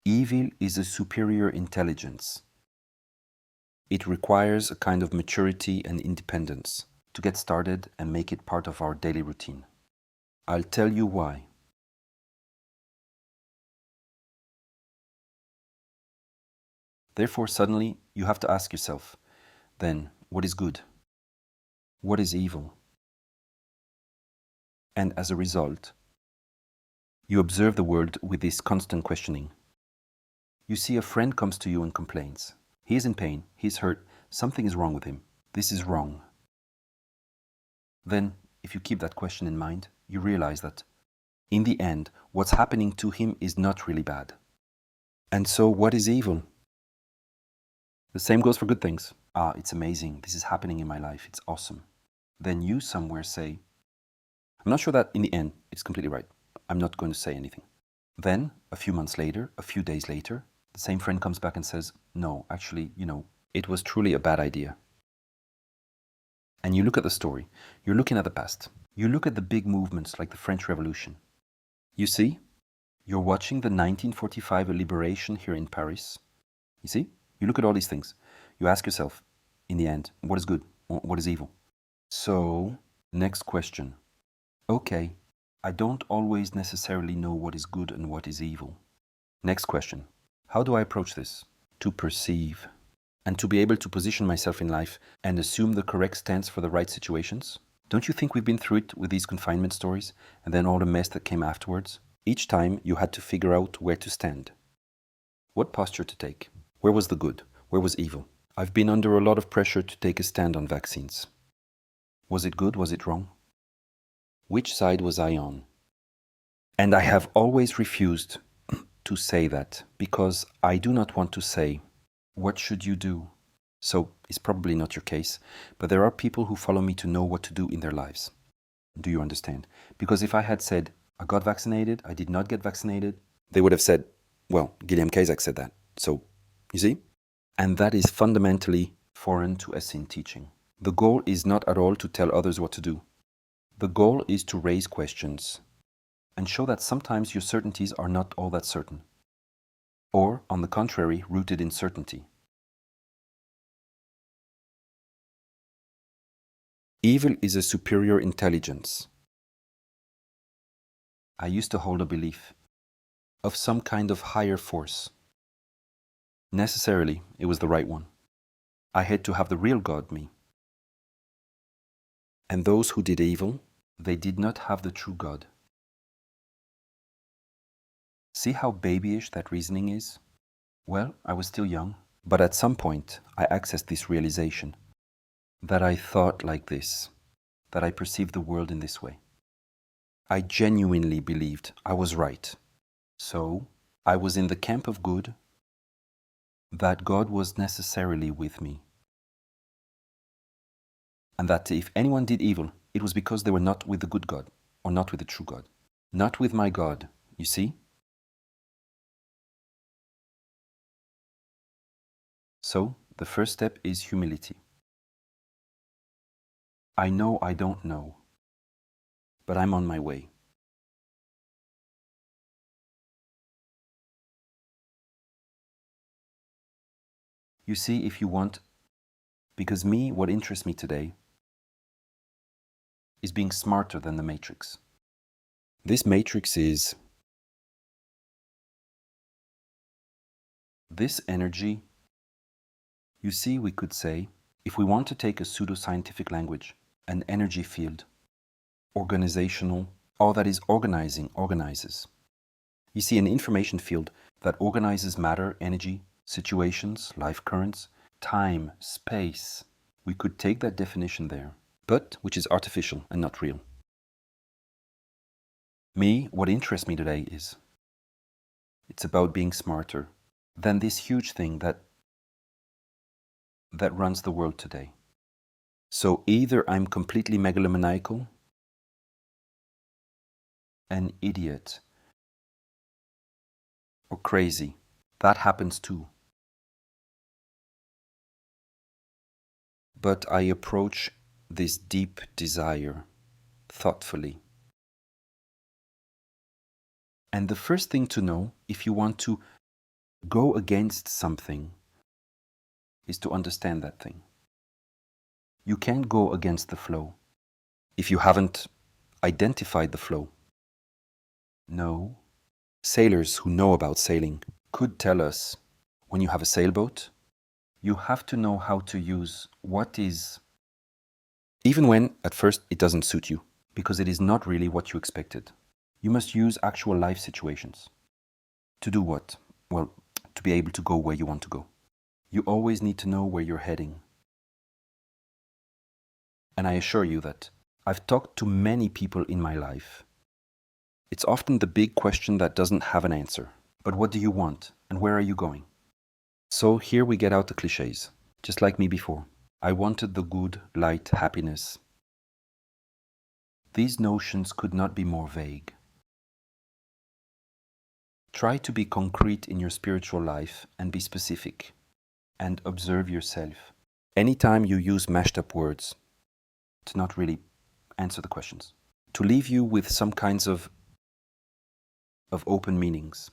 Evil is a superior intelligence. It requires a kind of maturity and independence to get started and make it part of our daily routine. I'll tell you why. Therefore, suddenly, you have to ask yourself, then, what is good? What is evil? And as a result, you observe the world with this constant questioning. You see a friend comes to you and complains. He is in pain, he is hurt, something is wrong with him. This is wrong. Then, if you keep that question in mind, you realize that, in the end, what's happening to him is not really bad. And so, what is evil? The same goes for good things. Ah, it's amazing, this is happening in my life, it's awesome. Then you somewhere say, I'm not sure that in the end it's completely right. I'm not going to say anything. Then, a few months later, a few days later, the same friend comes back and says, no, actually, it was truly a bad idea. And you look at the story, you're looking at the past. You look at the big movements like the French Revolution. You see, you're watching the 1945 liberation here in Paris. You see, you look at all these things. You ask yourself, in the end, what is good? What is evil? So, next question. Okay, I don't always necessarily know what is good and what is evil. Next question. How do I approach this? To perceive. And to be able to position myself in life and assume the correct stance for the right situations? Don't you think we've been through it with these confinement stories and then all the mess that came afterwards? Each time you had to figure out where to stand. What posture to take? Where was the good? Where was evil? I've been under a lot of pressure to take a stand on vaccines. Was it good? Was it wrong? Which side was I on? And I have always refused to say that because I do not want to say, what should you do? So it's probably not your case, but there are people who follow me to know what to do in their lives. Do you understand? Because if I had said, I got vaccinated, I did not get vaccinated, they would have said, well, Guilhem Cayzac said that. So, you see? And that is fundamentally foreign to Essene teaching. The goal is not at all to tell others what to do. The goal is to raise questions and show that sometimes your certainties are not all that certain, or, on the contrary, rooted in certainty. Evil is a superior intelligence. I used to hold a belief of some kind of higher force. Necessarily, it was the right one. I had to have the real God me. And those who did evil, they did not have the true God. See how babyish that reasoning is? Well, I was still young, but at some point I accessed this realization that I thought like this, that I perceived the world in this way. I genuinely believed I was right. So I was in the camp of good, that God was necessarily with me. And that if anyone did evil, it was because they were not with the good God, or not with the true God. Not with my God, you see? So, the first step is humility. I know I don't know, but I'm on my way. You see, if you want, because what interests me today is being smarter than the matrix. This matrix is this energy. You see, we could say, if we want to take a pseudoscientific language, an energy field, organizational, all that is organizing, organizes. You see, an information field that organizes matter, energy, situations, life currents, time, space. We could take that definition there, but which is artificial and not real. What interests me today is, it's about being smarter than this huge thing that runs the world today. So either I'm completely megalomaniacal, an idiot, or crazy. That happens too. But I approach this deep desire thoughtfully. And the first thing to know, if you want to Go against something is to understand that thing. You can't go against the flow if you haven't identified the flow. No. Sailors who know about sailing could tell us, when you have a sailboat, you have to know how to use what is, even when at first it doesn't suit you, because it is not really what you expected. You must use actual life situations. To do what? Well, to be able to go where you want to go. You always need to know where you're heading. And I assure you that I've talked to many people in my life. It's often the big question that doesn't have an answer. But what do you want? And where are you going? So here we get out the cliches, just like me before. I wanted the good, light happiness. These notions could not be more vague. Try to be concrete in your spiritual life and be specific. And observe yourself. Anytime you use mashed up words, to not really answer the questions, to leave you with some kinds of open meanings.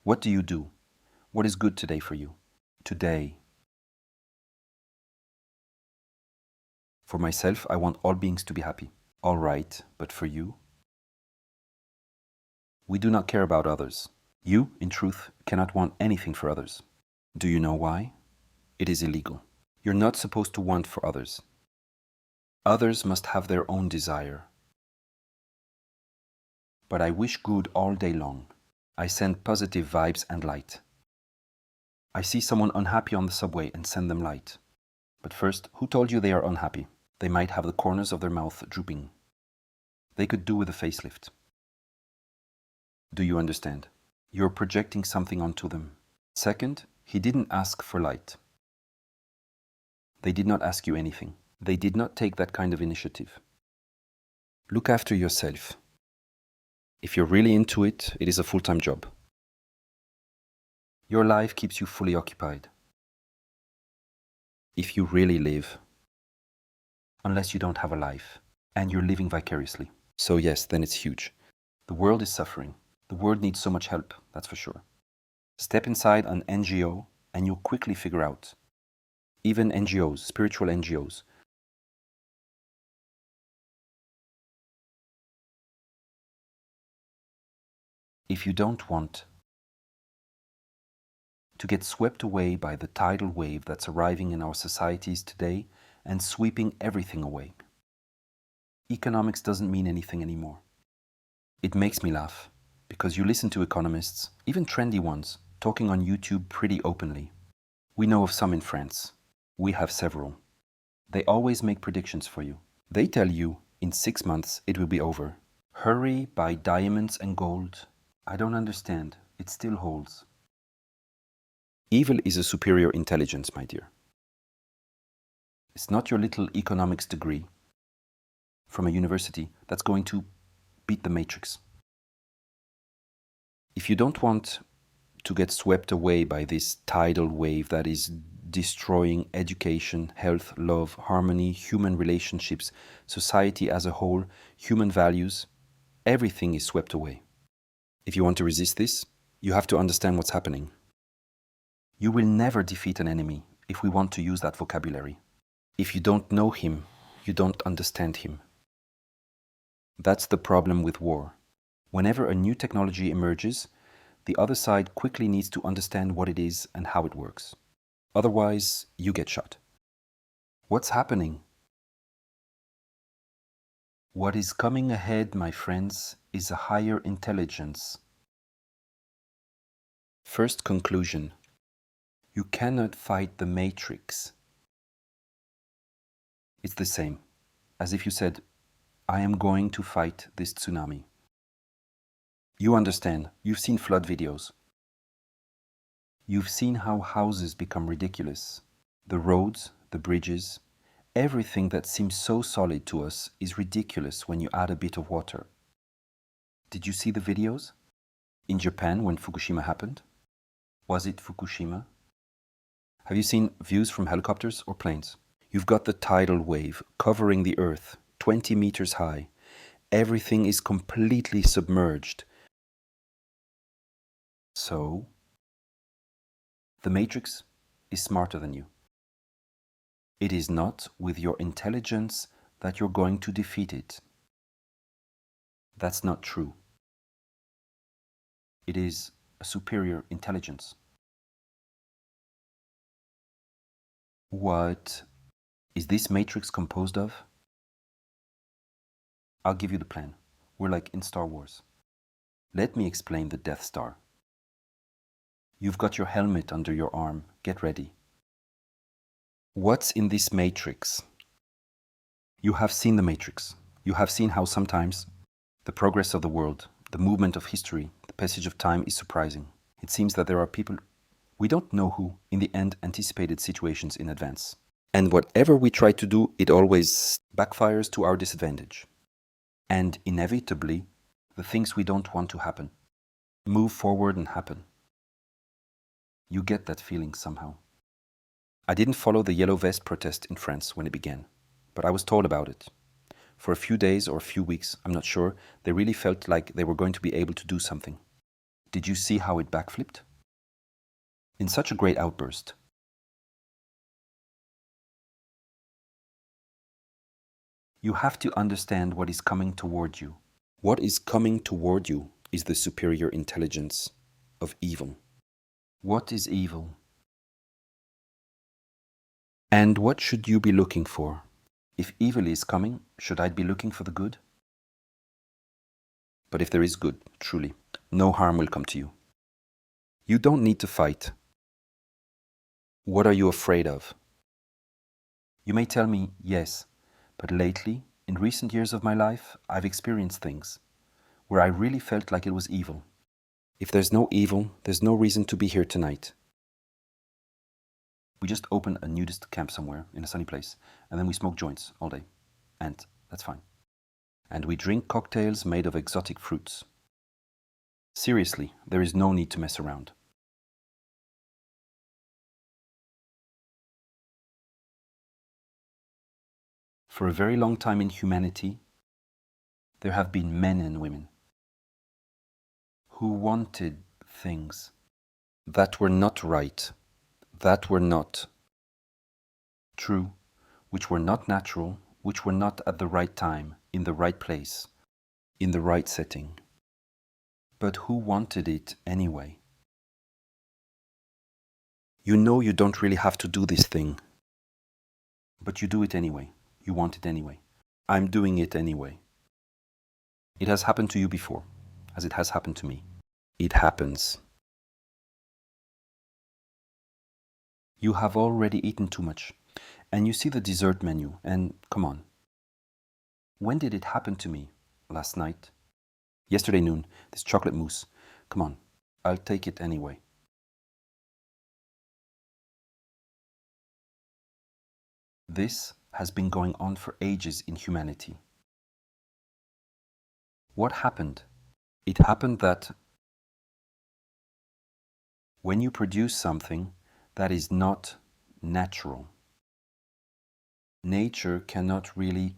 What do you do? What is good today for you? Today. For myself, I want all beings to be happy. All right, but for you? We do not care about others. You, in truth, cannot want anything for others. Do you know why? It is illegal. You're not supposed to want for others. Others must have their own desire. But I wish good all day long. I send positive vibes and light. I see someone unhappy on the subway and send them light. But first, who told you they are unhappy? They might have the corners of their mouth drooping. They could do with a facelift. Do you understand? You're projecting something onto them. Second, he didn't ask for light. They did not ask you anything. They did not take that kind of initiative. Look after yourself. If you're really into it, it is a full-time job. Your life keeps you fully occupied. If you really live, unless you don't have a life, and you're living vicariously. So yes, then it's huge. The world is suffering. The world needs so much help, that's for sure. Step inside an NGO and you'll quickly figure out. Even NGOs, spiritual NGOs. If you don't want to get swept away by the tidal wave that's arriving in our societies today and sweeping everything away. Economics doesn't mean anything anymore. It makes me laugh, because you listen to economists, even trendy ones, talking on YouTube pretty openly. We know of some in France. We have several. They always make predictions for you. They tell you, in 6 months it will be over. Hurry, buy diamonds and gold. I don't understand. It still holds. Evil is a superior intelligence, my dear. It's not your little economics degree from a university that's going to beat the matrix. If you don't want to get swept away by this tidal wave that is destroying education, health, love, harmony, human relationships, society as a whole, human values, everything is swept away. If you want to resist this, you have to understand what's happening. You will never defeat an enemy if we want to use that vocabulary. If you don't know him, you don't understand him. That's the problem with war. Whenever a new technology emerges, the other side quickly needs to understand what it is and how it works. Otherwise, you get shot. What's happening? What is coming ahead, my friends, is a higher intelligence. First conclusion. You cannot fight the matrix. It's the same as if you said, I am going to fight this tsunami. You understand, you've seen flood videos. You've seen how houses become ridiculous. The roads, the bridges, everything that seems so solid to us is ridiculous when you add a bit of water. Did you see the videos? In Japan when Fukushima happened? Was it Fukushima? Have you seen views from helicopters or planes? You've got the tidal wave covering the earth, 20 meters high. Everything is completely submerged. So, The Matrix is smarter than you. It is not with your intelligence that you're going to defeat it. That's not true. It is a superior intelligence. What is this matrix composed of? I'll give you the plan. We're like in Star Wars. Let me explain the Death Star. You've got your helmet under your arm. Get ready. What's in this matrix? You have seen the matrix. You have seen how sometimes the progress of the world, the movement of history, the passage of time is surprising. It seems that there are people, we don't know who, in the end anticipated situations in advance. And whatever we try to do, it always backfires to our disadvantage. And inevitably, the things we don't want to happen move forward and happen. You get that feeling somehow. I didn't follow the yellow vest protest in France when it began, but I was told about it. For a few days or a few weeks, I'm not sure, they really felt like they were going to be able to do something. Did you see how it backflipped? In such a great outburst. You have to understand what is coming toward you. What is coming toward you is the superior intelligence of evil. What is evil? And what should you be looking for? If evil is coming, should I be looking for the good? But if there is good, truly, no harm will come to you. You don't need to fight. What are you afraid of? You may tell me, yes, but lately, in recent years of my life, I've experienced things where I really felt like it was evil. If there's no evil, there's no reason to be here tonight. We just open a nudist camp somewhere in a sunny place, and then we smoke joints all day. And that's fine. And we drink cocktails made of exotic fruits. Seriously, there is no need to mess around. For a very long time in humanity, there have been men and women who wanted things that were not right, that were not true, which were not natural, which were not at the right time, in the right place, in the right setting. But who wanted it anyway? You know you don't really have to do this thing, but you do it anyway. You want it anyway. I'm doing it anyway. It has happened to you before, as it has happened to me. It happens. You have already eaten too much, and you see the dessert menu, and come on. When did it happen to me? Last night? Yesterday noon, this chocolate mousse. Come on, I'll take it anyway. This has been going on for ages in humanity. What happened? It happened that when you produce something that is not natural, nature cannot really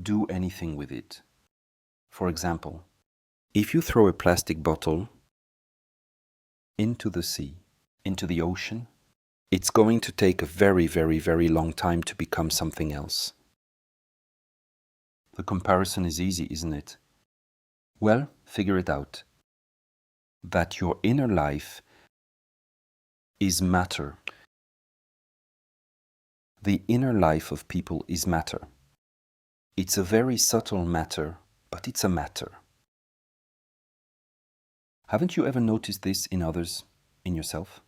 do anything with it. For example, if you throw a plastic bottle into the sea, into the ocean, it's going to take a very, very, very long time to become something else. The comparison is easy, isn't it? Well, figure it out. That your inner life is matter. The inner life of people is matter. It's a very subtle matter, but it's a matter. Haven't you ever noticed this in others, in yourself?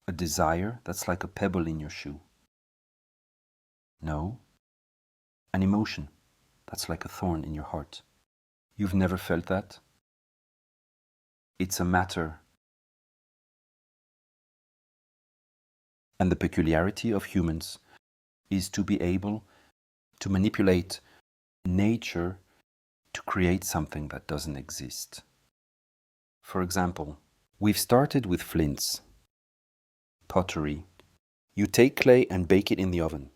A desire that's like a pebble in your shoe. No. An emotion that's like a thorn in your heart. You've never felt that? It's a matter. And the peculiarity of humans is to be able to manipulate nature to create something that doesn't exist. For example, we've started with flints, pottery. You take clay and bake it in the oven.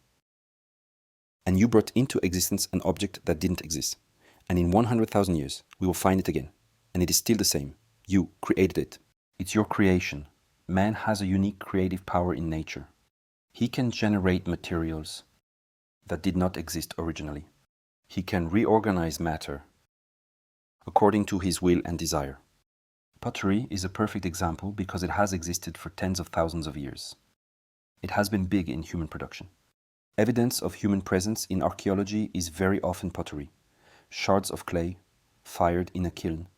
And you brought into existence an object that didn't exist. And in 100,000 years, we will find it again. And it is still the same. You created it. It's your creation. man has a unique creative power in nature. He can generate materials that did not exist originally. He can reorganize matter according to his will and desire. Pottery is a perfect example because it has existed for tens of thousands of years. It has been big in human production. Evidence of human presence in archaeology is very often pottery, shards of clay fired in a kiln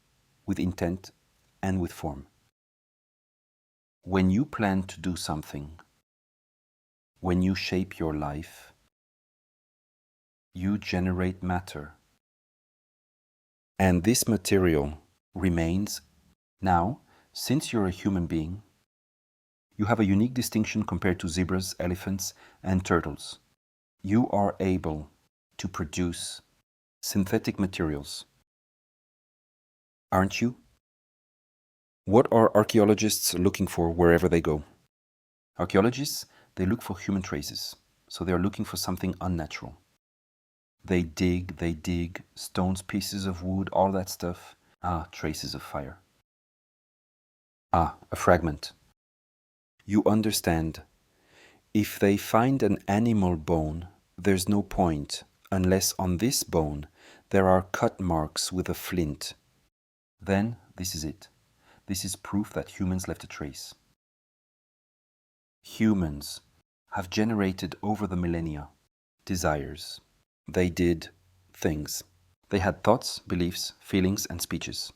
with intent and with form. When you plan to do something, when you shape your life, you generate matter. And this material remains. Now, since you're a human being, you have a unique distinction compared to zebras, elephants, and turtles. You are able to produce synthetic materials. Aren't you? What are archaeologists looking for wherever they go? Archaeologists, they look for human traces. So they are looking for something unnatural. They dig, stones, pieces of wood, all that stuff. Ah, traces of fire. Ah, a fragment. You understand. If they find an animal bone, there's no point, unless on this bone there are cut marks with a flint. Then this is it. This is proof that humans left a trace. Humans have generated over the millennia desires. They did things. They had thoughts, beliefs, feelings, and speeches.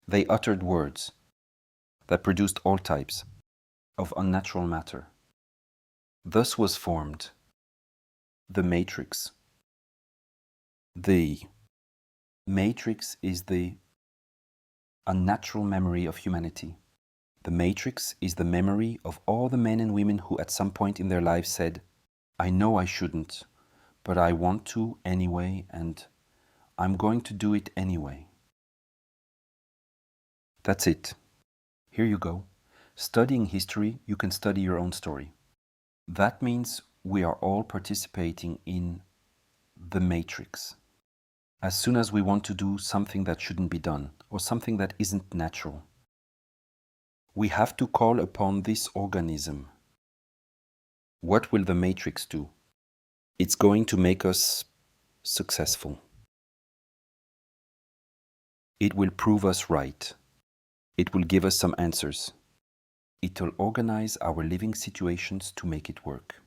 They uttered words that produced all types of unnatural matter. Thus was formed the matrix. The matrix is the unnatural memory of humanity. The matrix is the memory of all the men and women who at some point in their lives said, I know I shouldn't, but I want to anyway, and I'm going to do it anyway. That's it. Here you go. Studying history, you can study your own story. That means we are all participating in the matrix. As soon as we want to do something that shouldn't be done, or something that isn't natural, we have to call upon this organism. What will the matrix do? It's going to make us successful. It will prove us right. It will give us some answers. It will organize our living situations to make it work.